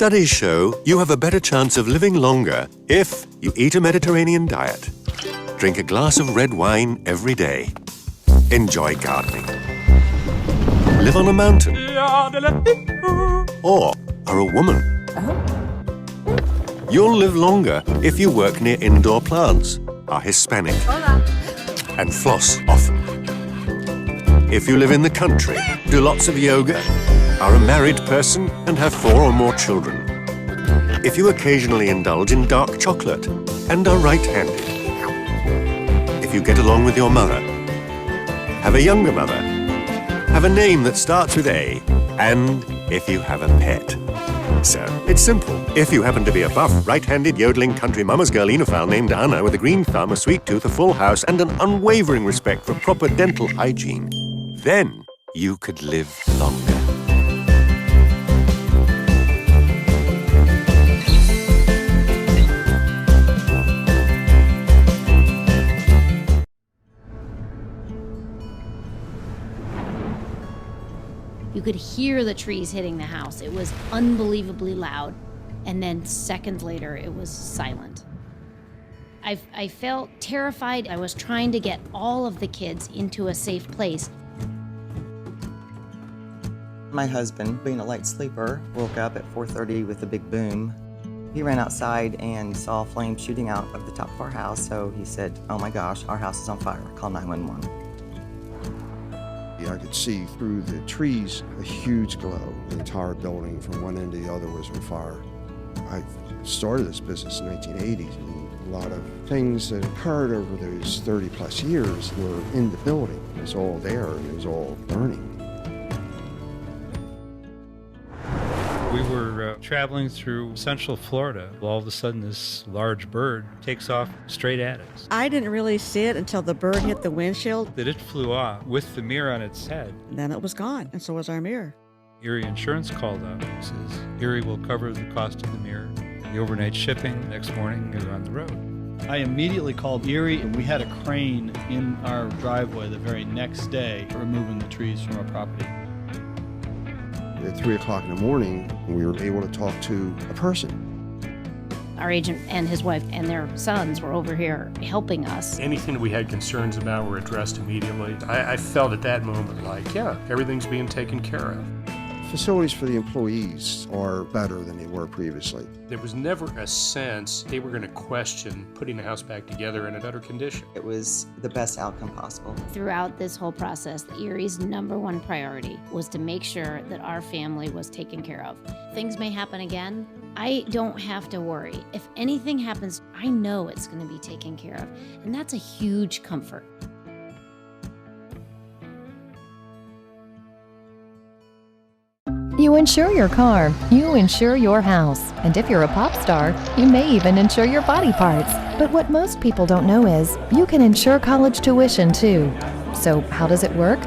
Studies show you have a better chance of living longer if you eat a Mediterranean diet, drink a glass of red wine every day, enjoy gardening, live on a mountain, or are a woman. You'll live longer if you work near indoor plants, are Hispanic, and floss often. If you live in the country, do lots of yoga, are a married person, and have 4 or more children. If you occasionally indulge in dark chocolate and are right-handed. If you get along with your mother, have a younger mother, have a name that starts with A, and if you have a pet. So, it's simple. If you happen to be a buff, right-handed, yodeling country mama's girl enophile named Anna with a green thumb, a sweet tooth, a full house, and an unwavering respect for proper dental hygiene, then you could live longer. You could hear the trees hitting the house. It was unbelievably loud. And then seconds later, it was silent. I felt terrified. I was trying to get all of the kids into a safe place. My husband, being a light sleeper, woke up at 4:30 with a big boom. He ran outside and saw flames shooting out of the top of our house, so he said, "Oh my gosh, our house is on fire, call 911." I could see through the trees a huge glow. The entire building from one end to the other was on fire. I started this business in the 1980s, and a lot of things that occurred over those 30 plus years were in the building. It was all there, and it was all burning. We were traveling through Central Florida. All of a sudden, this large bird takes off straight at us. I didn't really see it until the bird hit the windshield. That it flew off with the mirror on its head. And then it was gone, and so was our mirror. Erie Insurance called up and says, Erie will cover the cost of the mirror. The overnight shipping, next morning, we were on the road. I immediately called Erie, and we had a crane in our driveway the very next day removing the trees from our property. At 3 o'clock in the morning, we were able to talk to a person. Our agent and his wife and their sons were over here helping us. Anything that we had concerns about were addressed immediately. I felt at that moment like, yeah, everything's being taken care of. Facilities for the employees are better than they were previously. There was never a sense they were going to question putting the house back together in a better condition. It was the best outcome possible. Throughout this whole process, Erie's #1 priority was to make sure that our family was taken care of. Things may happen again. I don't have to worry. If anything happens, I know it's going to be taken care of. And that's a huge comfort. You insure your car, you insure your house, and if you're a pop star, you may even insure your body parts. But what most people don't know is, you can insure college tuition too. So how does it work?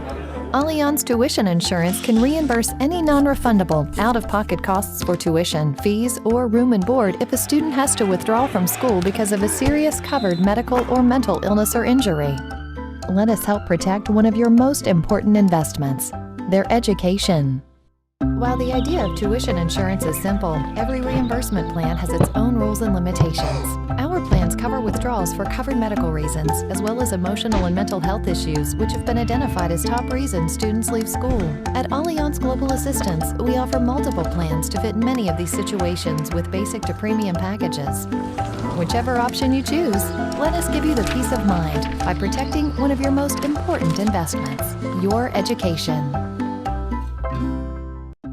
Allianz Tuition Insurance can reimburse any non-refundable, out-of-pocket costs for tuition, fees, or room and board if a student has to withdraw from school because of a serious covered medical or mental illness or injury. Let us help protect one of your most important investments, their education. While the idea of tuition insurance is simple, every reimbursement plan has its own rules and limitations. Our plans cover withdrawals for covered medical reasons, as well as emotional and mental health issues, which have been identified as top reasons students leave school. At Allianz Global Assistance, we offer multiple plans to fit many of these situations with basic to premium packages. Whichever option you choose, let us give you the peace of mind by protecting one of your most important investments, your education.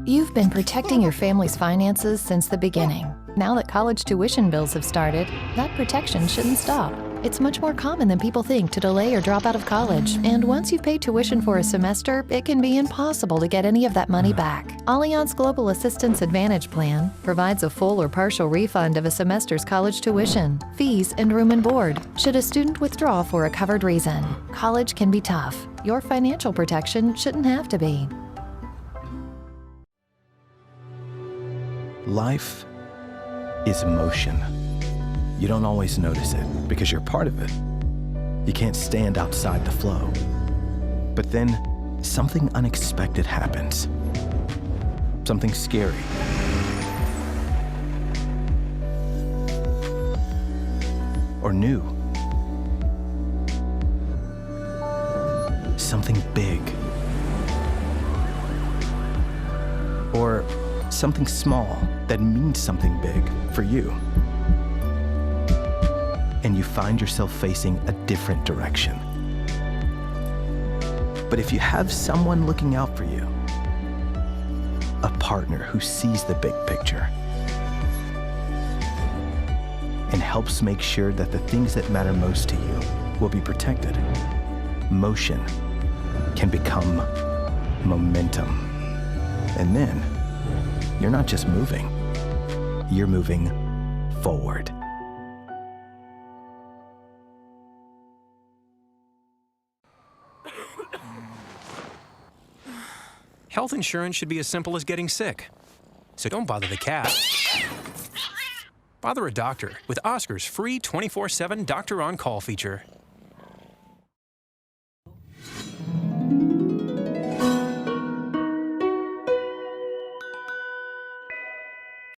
You've been protecting your family's finances since the beginning. Now that college tuition bills have started, that protection shouldn't stop. It's much more common than people think to delay or drop out of college, and once you've paid tuition for a semester, it can be impossible to get any of that money back. Allianz Global Assistance Advantage Plan provides a full or partial refund of a semester's college tuition, fees, and room and board, should a student withdraw for a covered reason. College can be tough. Your financial protection shouldn't have to be. Life is motion. You don't always notice it because you're part of it. You can't stand outside the flow. But then something unexpected happens. Something scary. or new. Something big. Or something small that means something big for you. And you find yourself facing a different direction. But if you have someone looking out for you, a partner who sees the big picture and helps make sure that the things that matter most to you will be protected, motion can become momentum. And then you're not just moving, you're moving forward. Health insurance should be as simple as getting sick. So don't bother the cat. Bother a doctor with Oscar's free 24/7 Doctor On Call feature.